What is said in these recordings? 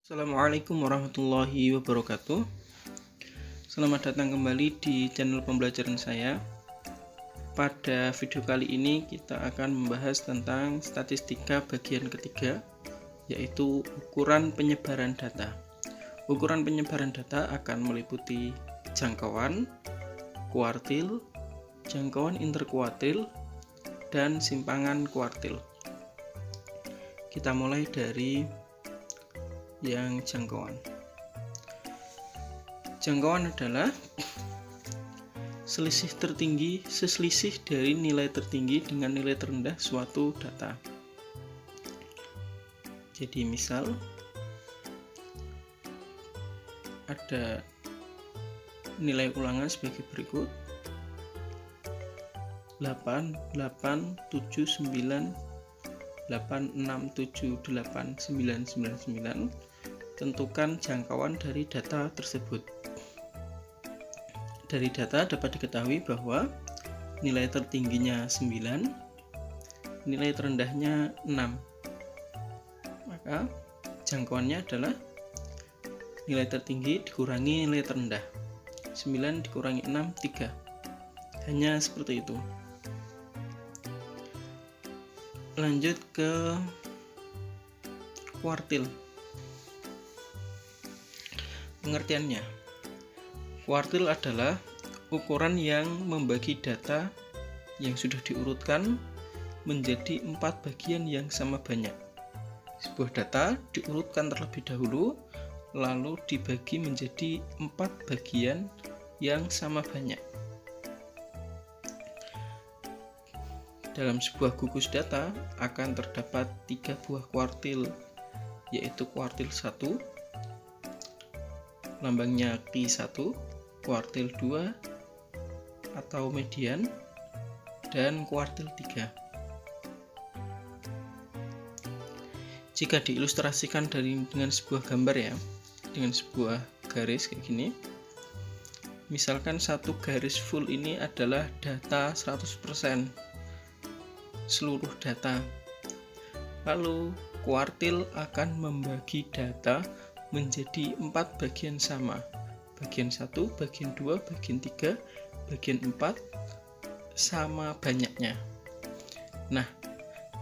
Assalamualaikum warahmatullahi wabarakatuh. Selamat datang kembali di channel pembelajaran saya. Pada video kali ini kita akan membahas tentang statistika bagian ketiga, yaitu ukuran penyebaran data. Ukuran penyebaran data akan meliputi jangkauan, kuartil, jangkauan interkuartil, dan simpangan kuartil. Kita mulai dari yang jangkauan. Jangkauan adalah selisih dari nilai tertinggi dengan nilai terendah suatu data. Jadi misal ada nilai ulangan sebagai berikut: 8, 8, 7, 9, 8, 6, 7, 8, 9, 9, 9. Tentukan jangkauan dari data tersebut. Dari data dapat diketahui bahwa nilai tertingginya 9, nilai terendahnya 6. Maka jangkauannya adalah nilai tertinggi dikurangi nilai terendah. 9 dikurangi 6, 3. Hanya seperti itu. Lanjut ke kuartil. Pengertiannya, kuartil adalah ukuran yang membagi data yang sudah diurutkan menjadi 4 bagian yang sama banyak. Sebuah data diurutkan terlebih dahulu, lalu dibagi menjadi 4 bagian yang sama banyak. Dalam sebuah gugus data akan terdapat 3 buah kuartil, yaitu kuartil 1, lambangnya Q1, kuartil 2 atau median, dan kuartil 3. Jika diilustrasikan dengan sebuah gambar ya, dengan sebuah garis kayak gini. Misalkan satu garis full ini adalah data 100%. Seluruh data. Lalu kuartil akan membagi data menjadi 4 bagian sama. Bagian 1, bagian 2, bagian 3, bagian 4 sama banyaknya. Nah,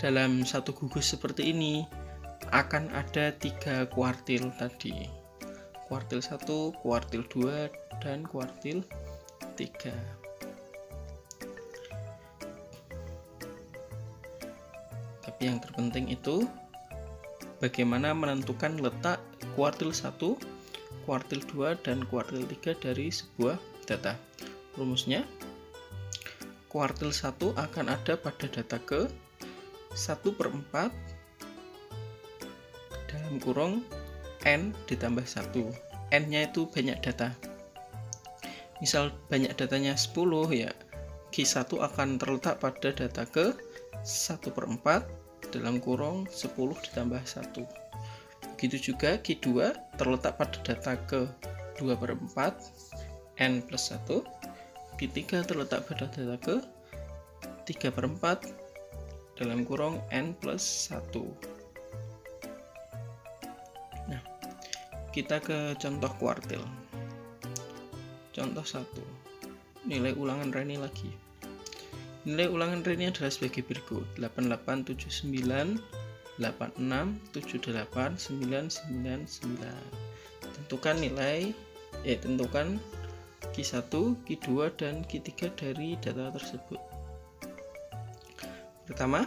dalam satu gugus seperti ini akan ada 3 kuartil tadi. Kuartil 1, kuartil 2, dan kuartil 3. Tapi yang terpenting itu bagaimana menentukan letak kuartil 1, kuartil 2, dan kuartil 3 dari sebuah data. Rumusnya, kuartil 1 akan ada pada data ke 1/4 dalam kurung N ditambah 1. N-nya itu banyak data. Misal banyak datanya 10 ya, Q1 akan terletak pada data ke 1/4 dalam kurung 10 ditambah 1. Begitu juga Q2 terletak pada data ke 2/4 N plus 1. Q3 terletak pada data ke 3/4 dalam kurung N plus 1. Nah, kita ke contoh kuartil. Contoh 1. Nilai ulangan Reni lagi. Nilai ulangan Reni adalah sebagai berikut: 8879, 86, 78, 999. Tentukan tentukan Q1, Q2, dan Q3 dari data tersebut. Pertama,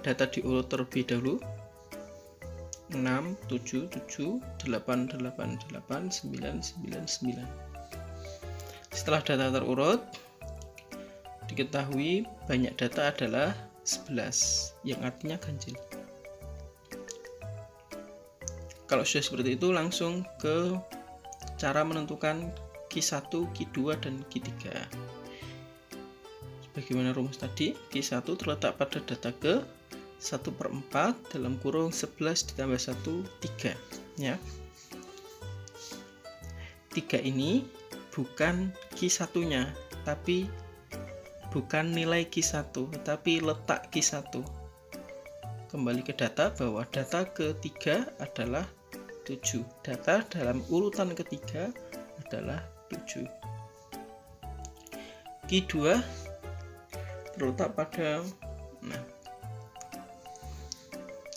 data diurut terlebih dahulu: 6, 7, 7, 8, 8, 8, 9, 9, 9. Setelah data terurut, diketahui banyak data adalah 11, yang artinya ganjil. Kalau sudah seperti itu, langsung ke cara menentukan Q1, Q2, dan Q3. Sebagaimana rumus tadi, Q1 terletak pada data ke 1/4 dalam kurung 11 ditambah 1, 3 ya. 3 ini bukan Q1-nya, tapi bukan nilai Q1, tetapi letak Q1. Kembali ke data bahwa data ketiga adalah 7. Data dalam urutan ketiga adalah 7. Q2 terletak pada,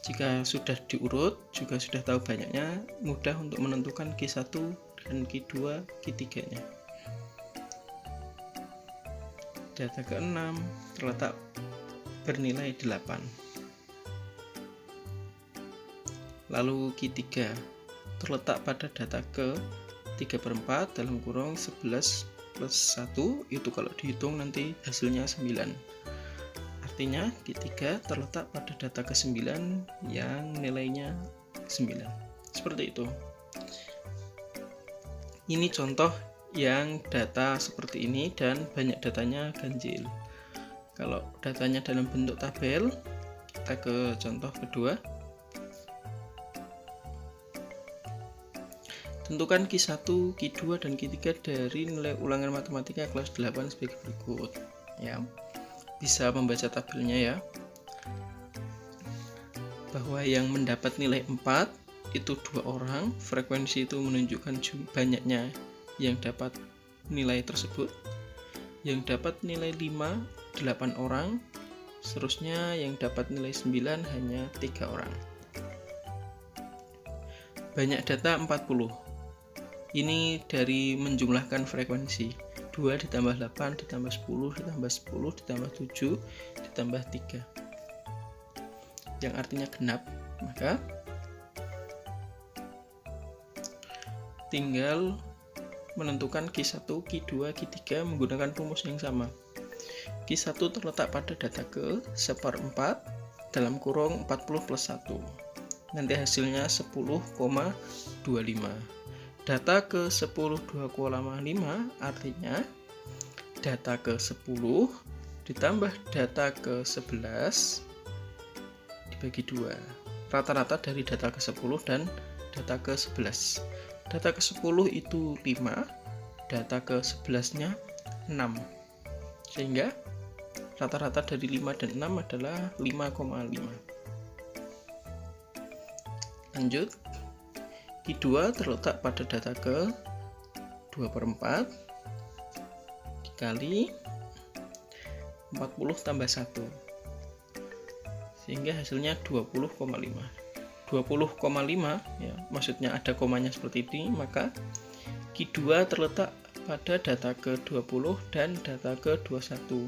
jika sudah diurut, juga sudah tahu banyaknya, mudah untuk menentukan Q1 dan Q2, Q3 nya. Data ke-6 terletak bernilai 8. Lalu Q3 terletak pada data ke 3/4 dalam kurung 11 plus 1, itu kalau dihitung nanti hasilnya 9. Artinya Q3 terletak pada data ke-9 yang nilainya 9. Seperti itu. Ini contoh yang data seperti ini dan banyak datanya ganjil. Kalau datanya dalam bentuk tabel, kita ke contoh kedua. Tentukan Q1, Q2, dan Q3 dari nilai ulangan matematika kelas 8 sebagai berikut. Ya, bisa membaca tabelnya ya. Bahwa yang mendapat nilai 4 itu 2 orang, frekuensi itu menunjukkan banyaknya yang dapat nilai tersebut. Yang dapat nilai 5, 8 orang, seterusnya yang dapat nilai 9 hanya 3 orang. Banyak data 40. Ini dari menjumlahkan frekuensi 2 ditambah 8 ditambah 10 ditambah 10 ditambah 7 ditambah 3, yang artinya genap. Maka tinggal menentukan Q1, Q2, Q3 menggunakan rumus yang sama. Q1 terletak pada data ke 1/4 dalam kurung 40 plus 1. Nanti hasilnya 10,25. Data ke 10 2,5 artinya data ke 10 ditambah data ke 11 dibagi 2. Rata-rata dari data ke 10 dan data ke 11. Data ke 10 itu 5, data ke 11-nya 6. Sehingga rata-rata dari 5 dan 6 adalah 5,5. Lanjut. Q2 terletak pada data ke 2/4 dikali 40 tambah 1, sehingga hasilnya 20,5. 20,5 ya, maksudnya ada komanya seperti ini, maka Q2 terletak pada data ke 20 dan data ke 21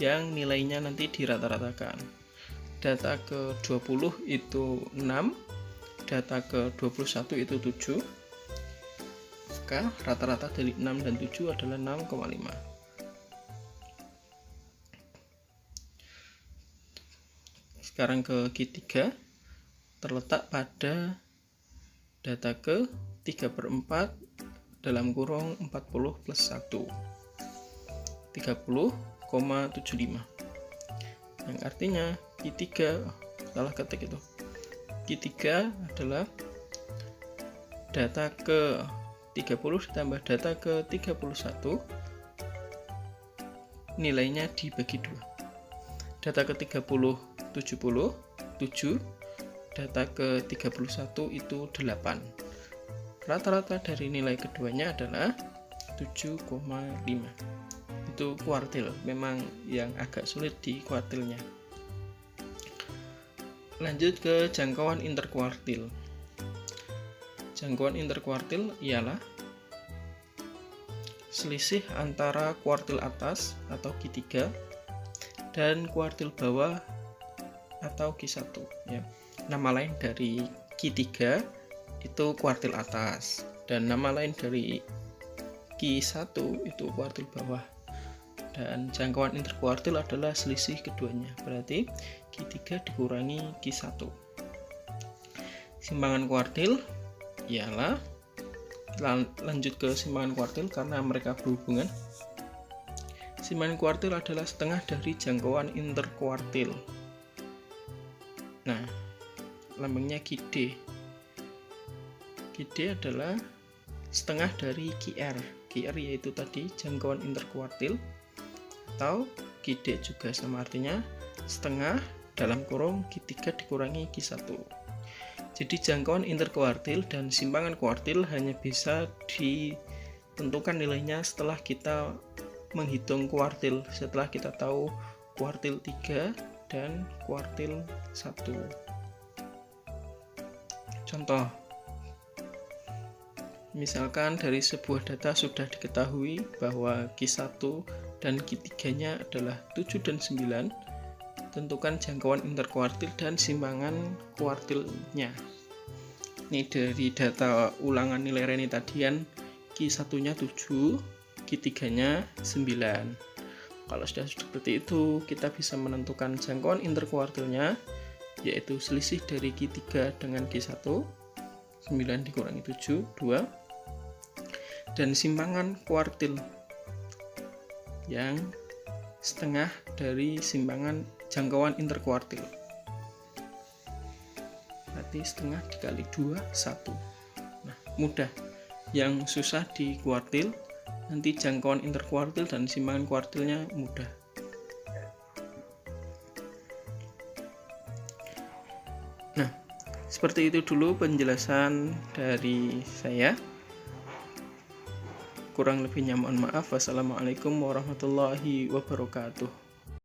yang nilainya nanti dirata-ratakan. Data ke 20 itu 6, data ke 21 itu 7, maka rata-rata dari 6 dan 7 adalah 6,5. Sekarang ke Q3 terletak pada data ke 3/4 dalam kurung 40 plus 1, 30,75, yang artinya Q3 salah ketik itu. Q3 adalah data ke 30 ditambah data ke 31, nilainya dibagi 2. Data ke 30 70, 7, data ke 31 itu 8. Rata-rata dari nilai keduanya adalah 7,5. Itu kuartil, memang yang agak sulit di kuartilnya. Lanjut ke jangkauan interkuartil. Jangkauan interkuartil ialah selisih antara kuartil atas atau Q3 dan kuartil bawah atau Q1 ya. Nama lain dari Q3 itu kuartil atas, dan nama lain dari Q1 itu kuartil bawah. Dan jangkauan interkuartil adalah selisih keduanya, berarti Q3 dikurangi Q1. Simpangan kuartil ialah, lanjut ke simpangan kuartil karena mereka berhubungan. Simpangan kuartil adalah setengah dari jangkauan interkuartil. Nah, lambangnya QD. QD adalah setengah dari QR. QR yaitu tadi jangkauan interkuartil, atau QD juga sama artinya setengah dalam kurung Q3 dikurangi Q1. Jadi jangkauan interkuartil dan simpangan kuartil hanya bisa ditentukan nilainya setelah kita menghitung kuartil, setelah kita tahu kuartil 3 dan kuartil 1. Contoh, misalkan dari sebuah data sudah diketahui bahwa Q1 dan Q3-nya adalah 7 dan 9, tentukan jangkauan interkuartil dan simpangan kuartilnya. Ini dari data ulangan nilai Reni tadian, Q1-nya 7, Q3-nya 9. Kalau sudah seperti itu, kita bisa menentukan jangkauan interkuartilnya, yaitu selisih dari Q3 dengan Q1, 9 dikurangi 7, 2, dan simpangan kuartil yang setengah dari simpangan jangkauan interkuartil. Berarti setengah dikali 2, 1. Nah, mudah. Yang susah di kuartil, nanti jangkauan interkuartil dan simpangan kuartilnya mudah. Nah, seperti itu dulu penjelasan dari saya. Kurang lebihnya mohon maaf. Wassalamualaikum warahmatullahi wabarakatuh.